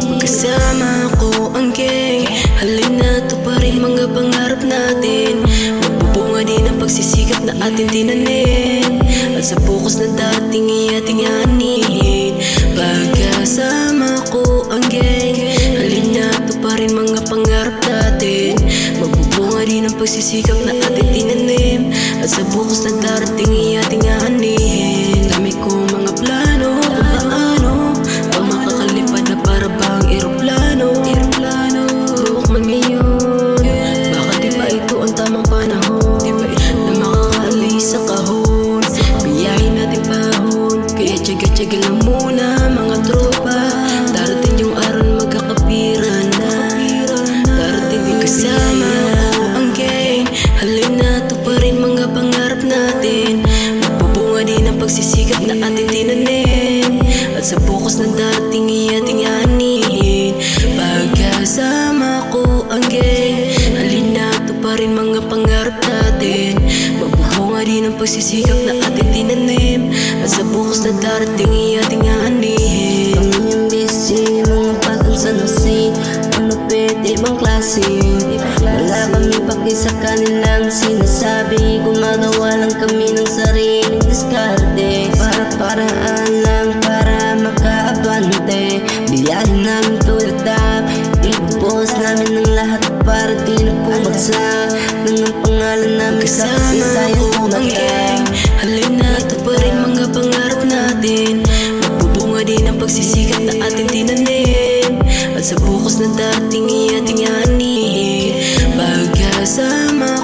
Magkasama ko ang gang, halina tuparin mga pangarap natin. Magbubunga din ang pagsisikap na ating tinanim, at sa bukas na dating ating anihin. Pagkasama ko ang gang, halina tuparin mga pangarap natin. Magbubunga din ang pagsisikap na ating tinanim, at sa bukas na darating ating anihin. Dami kong mga plano kung paano ang makakalipad na para bang eroplano. Buwak man ngayon, baka di ba ito ang tamang panahon na makakaalis sa kahon. Biyahin natin pahon, kaya tiyaga-tiyaga lang muna mga tropa. Darating yung araw na magkakapira na. Darating din kasama ko ang gang, halina tuparin mga pangarap natin. Magbubunga din ang pagsisikap na ating tinanim, at sa bukas na dating ating anihin. Pagkasama ko ang gang, halina tuparin mga pangarap natin. Magbubunga din ang pagsisikap na ating tinanim, at sa bukas na darating ating anihin. Panganyang busy, mga batang sanasi, ano pwede bang klase? Wala kami paki sa kanilang sinasabi, gumagawa lang kami ng sariling diskarte. Para-paraan lang para makaabante, biyahin namin to the top, ibubuhos namin ng lahat para di na pumagsak. Nang ang pangalan namin sa kasaysayan ko ang gang, halina tuparin mga pangarap natin. Magbubunga din ang pagsisikap na ating tinanim, at sa bukas na dating ating anihin. Pagkasama